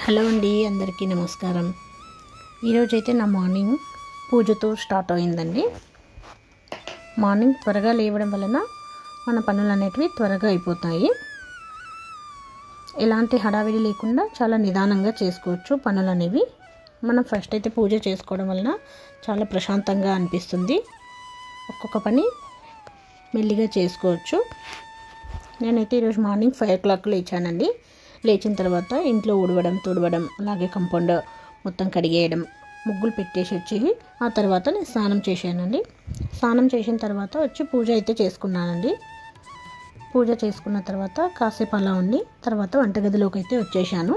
Hello అండి, అందరికీ నమస్కారం. ఈరోజైతే నా మార్నింగ్ పూజతో స్టార్ట్ అయిందండి. మార్నింగ్ త్వరగా లేవడం వలన మన పనులు అనేటివి త్వరగా అయిపోతాయి. ఎలాంటి హడావిడి లేకుండా చాలా నిదానంగా చేసుకోవచ్చు పనులు అనేవి. మనం ఫస్ట్ అయితే పూజ చేసుకోవడం వలన చాలా ప్రశాంతంగా అనిపిస్తుంది. ఒక్కొక్క పని మెల్లిగా చేసుకోవచ్చు. నేనైతే ఈరోజు మార్నింగ్ 5 o'clock లేచానండి. లేచిన తర్వాత ఇంట్లో తుడవడం, అలాగే కంపౌండ్ మొత్తం కడిగేయడం, ముగ్గులు పెట్టేసి వచ్చి ఆ తర్వాత నేను స్నానం చేశానండి. స్నానం చేసిన తర్వాత వచ్చి పూజ అయితే చేసుకున్నానండి. పూజ చేసుకున్న తర్వాత కాసేపు అలా ఉండి తర్వాత వంటగదిలోకి అయితే వచ్చేసాను.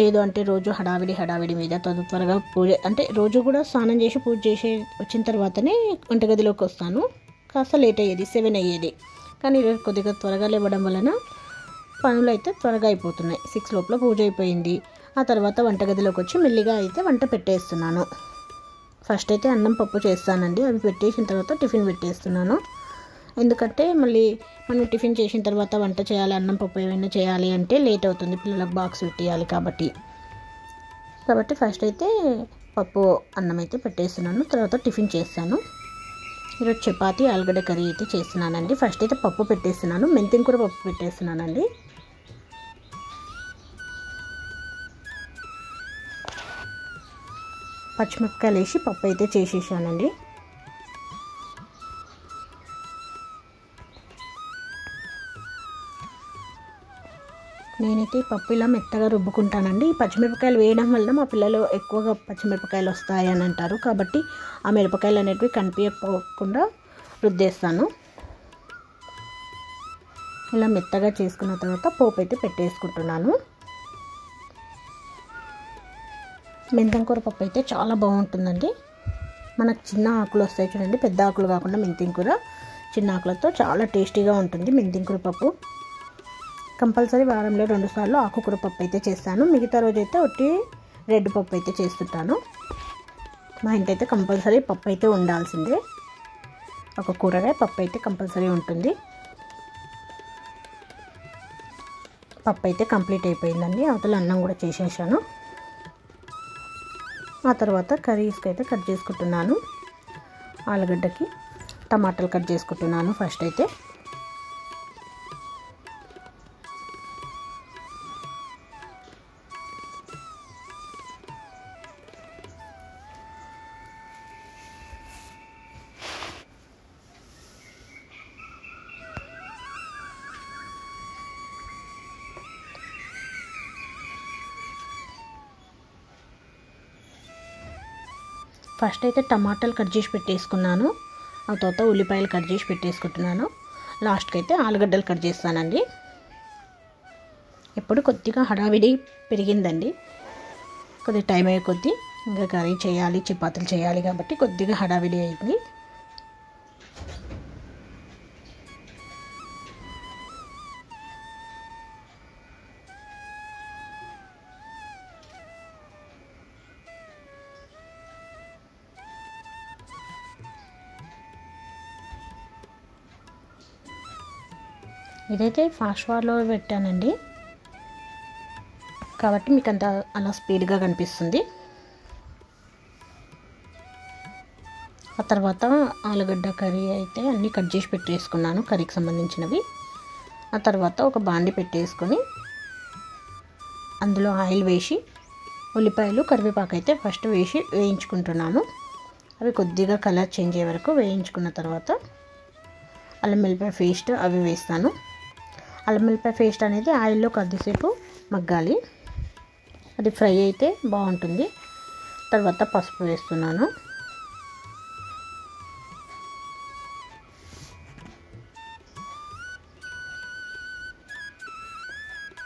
లేదు అంటే రోజు హడావిడి మీద త్వరగా పూజ అంటే రోజు కూడా స్నానం చేసి పూజ చేసి వచ్చిన తర్వాతనే వంటగదిలోకి వస్తాను. కాస్త లేట్ అయ్యేది, 7 అయ్యేది. కానీ ఈరోజు కొద్దిగా త్వరగా లేవడం వలన పనులు అయితే త్వరగా అయిపోతున్నాయి. 6 లోపల పూజ అయిపోయింది. ఆ తర్వాత వంటగదిలోకి వచ్చి మెల్లిగా అయితే వంట పెట్టేస్తున్నాను. ఫస్ట్ అయితే అన్నం పప్పు చేస్తానండి. అవి పెట్టేసిన తర్వాత టిఫిన్ పెట్టేస్తున్నాను. ఎందుకంటే మళ్ళీ మనం టిఫిన్ చేసిన తర్వాత వంట చేయాలి, అన్నం పప్పు ఏమైనా చేయాలి అంటే లేట్ అవుతుంది. పిల్లలకు బాక్స్ పెట్టేయాలి కాబట్టి ఫస్ట్ అయితే పప్పు అన్నం అయితే పెట్టేస్తున్నాను. తర్వాత టిఫిన్ చేస్తాను. ఈరోజు చపాతి ఆలుగడ్డ కర్రీ అయితే చేస్తున్నానండి. ఫస్ట్ అయితే పప్పు పెట్టేస్తున్నాను. మెంతికూర పప్పు పెట్టేస్తున్నానండి. పచ్చిమిరపకాయలు వేసి పప్పు అయితే చేసేసానండి. నేనైతే పప్పు ఇలా మెత్తగా రుబ్బుకుంటానండి. పచ్చిమిరపకాయలు వేయడం వల్ల మా పిల్లలు ఎక్కువగా పచ్చిమిరపకాయలు వస్తాయి అని అంటారు. కాబట్టి ఆ మిరపకాయలు అనేటివి కనిపించకుండా రుద్దేస్తాను. ఇలా మెత్తగా చేసుకున్న తర్వాత పోపు అయితే పెట్టేసుకుంటున్నాను. మెంతికూర పప్పు అయితే చాలా బాగుంటుందండి. మనకు చిన్న ఆకులు వస్తాయి చూడండి, పెద్ద ఆకులు కాకుండా మెంతికూర చిన్న ఆకులతో చాలా టేస్టీగా ఉంటుంది మెంతికూర పప్పు. కంపల్సరీ వారంలో 2 సార్లు ఆకుకూర పప్పు అయితే చేస్తాను. మిగతా రోజైతే ఒట్టి రెడ్ పప్పు అయితే చేస్తుంటాను. మా ఇంటి అయితే కంపల్సరీ పప్పు అయితే ఉండాల్సిందే. ఒక కూరగాయ పప్పు అయితే కంపల్సరీ ఉంటుంది. పప్పు అయితే కంప్లీట్ అయిపోయిందండి. అవతల అన్నం కూడా చేసేసాను. ఆ తర్వాత కర్రీస్కి అయితే కట్ చేసుకుంటున్నాను. ఆలుగడ్డకి టమాటాలు కట్ చేసుకుంటున్నాను. ఫస్ట్ అయితే టమాటాలు కట్ చేసి పెట్టేసుకున్నాను. ఆ తర్వాత ఉల్లిపాయలు కట్ చేసి పెట్టేసుకుంటున్నాను. లాస్ట్కి అయితే ఆలుగడ్డలు కట్ చేస్తానండి. ఇప్పుడు కొద్దిగా హడావిడి పెరిగిందండి. కొద్దిగా టైం అయ్యే కొద్దీ ఇంకా కర్రీ చేయాలి, చపాతీలు చేయాలి కాబట్టి కొద్దిగా హడావిడి అయింది. ఇదైతే ఫాస్ట్ ఫార్వర్డ్లో పెట్టానండి కాబట్టి మీకు అంత అలా స్పీడ్గా కనిపిస్తుంది. ఆ తర్వాత ఆలుగడ్డ కర్రీ అయితే అన్నీ కట్ చేసి పెట్టేసుకున్నాను, కర్రీకి సంబంధించినవి. ఆ తర్వాత ఒక బాండి పెట్టేసుకొని అందులో ఆయిల్ వేసి ఉల్లిపాయలు కరివేపాకు అయితే ఫస్ట్ వేసి వేయించుకుంటున్నాను. అవి కొద్దిగా కలర్ చేంజ్ అయ్యే వరకు వేయించుకున్న తర్వాత అల్లం వెల్లిపాయ పేస్ట్ అవి వేస్తాను. అల్లం వెల్లిపాయ పేస్ట్ అనేది ఆయిల్లో కొద్దిసేపు మగ్గాలి. అది ఫ్రై అయితే బాగుంటుంది. తర్వాత పసుపు వేస్తున్నాను.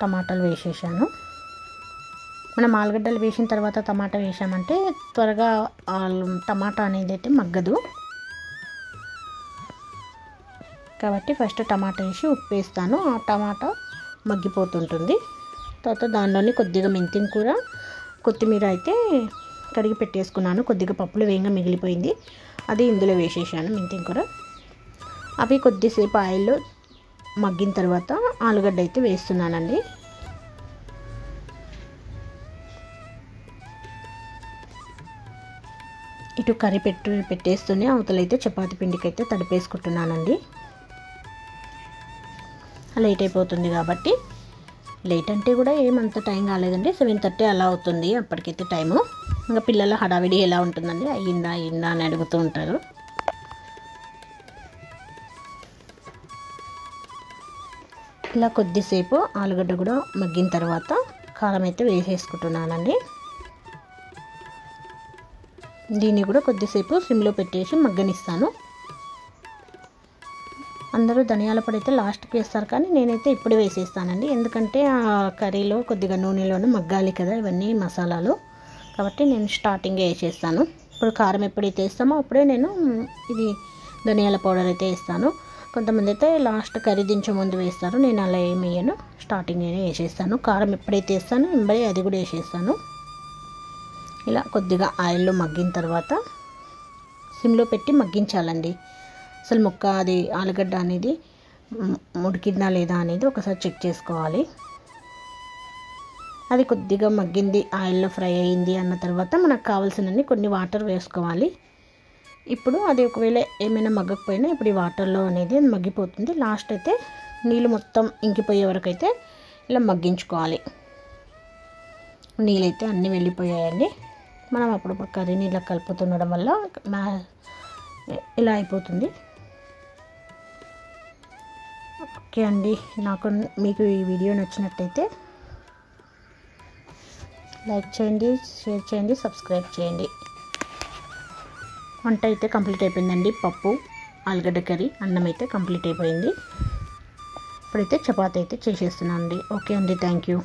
టమాటాలు వేసేసాను. మనం ఆలుగడ్డలు వేసిన తర్వాత టమాటా వేసామంటే త్వరగా టమాటా అనేది అయితే మగ్గదు. కాబట్టి ఫస్ట్ టమాటా వేసి ఉప్పు వేస్తాను. ఆ టమాటా మగ్గిపోతుంటుంది. తర్వాత దానిలోని కొద్దిగా మెంతికూర, కొత్తిమీర అయితే కడిగి పెట్టేసుకున్నాను. కొద్దిగా పప్పులు వేయంగా మిగిలిపోయింది, అది ఇందులో వేసేసాను మెంతికూర. అవి కొద్దిసేపు ఆయిల్లో మగ్గిన తర్వాత ఆలుగడ్డ అయితే వేస్తున్నానండి. ఇటు కర్రీ పెట్టేస్తూనే అవతలైతే చపాతీ పిండికైతే తడిపేసుకుంటున్నానండి. లేట్ అయిపోతుంది కాబట్టి, లేట్ అంటే కూడా ఏమంత టైం కాలేదండి, 7:30 అలా అవుతుంది అప్పటికైతే టైము. ఇంకా పిల్లల హడావిడి ఎలా ఉంటుందండి, అయ్యిందా అని అడుగుతూ ఉంటారు. ఇలా కొద్దిసేపు ఆలుగడ్డ కూడా మగ్గిన తర్వాత కారం అయితే వేసేసుకుంటున్నానండి. దీన్ని కూడా కొద్దిసేపు సిమ్లో పెట్టేసి మగ్గనిస్తాను. అందరూ ధనియాల పొడి అయితే లాస్ట్కి వేస్తారు, కానీ నేనైతే ఇప్పుడు వేసేస్తానండి. ఎందుకంటే ఆ కర్రీలో కొద్దిగా నూనెలోనే మగ్గాలి కదా ఇవన్నీ మసాలాలు, కాబట్టి నేను స్టార్టింగే వేసేస్తాను. ఇప్పుడు కారం ఎప్పుడైతే వేస్తామో అప్పుడే నేను ఇది ధనియాల పౌడర్ అయితే వేస్తాను. కొంతమంది అయితే లాస్ట్ కర్రీ దించే ముందు వేస్తారు, నేను అలా ఏమి వేయను, స్టార్టింగ్ నేనే వేసేస్తాను. కారం ఎప్పుడైతే వేస్తానో వెంబడే అది కూడా వేసేస్తాను. ఇలా కొద్దిగా ఆయిల్లో మగ్గిన తర్వాత సిమ్లో పెట్టి మగ్గించాలండి. అసలు ముక్క అది ఆలుగడ్డ అనేది ఉడికిందా లేదా అనేది ఒకసారి చెక్ చేసుకోవాలి. అది కొద్దిగా మగ్గింది, ఆయిల్లో ఫ్రై అయ్యింది అన్న తర్వాత మనకు కావాల్సినన్ని కొన్ని వాటర్ వేసుకోవాలి. ఇప్పుడు అది ఒకవేళ ఏమైనా మగ్గకపోయినా ఇప్పుడు ఈ వాటర్లో అనేది మగ్గిపోతుంది. లాస్ట్ అయితే నీళ్ళు మొత్తం ఇంకిపోయే వరకు అయితే ఇలా మగ్గించుకోవాలి. నీళ్ళైతే అన్నీ వెళ్ళిపోయాయండి. మనం అప్పుడు కర్రీని ఇలా కలుపుతుండడం వల్ల ఇలా అయిపోతుంది. ఓకే అండి, మీకు ఈ వీడియో నచ్చినట్టయితే లైక్ చేయండి, షేర్ చేయండి, సబ్స్క్రైబ్ చేయండి. వంట అయితే కంప్లీట్ అయిపోయిందండి. పప్పు, ఆలుగడ్డ కర్రీ, అన్నం అయితే కంప్లీట్ అయిపోయింది. ఇప్పుడైతే చపాతీ అయితే చేసేస్తున్నాను అండి. ఓకే అండి, థ్యాంక్ యూ.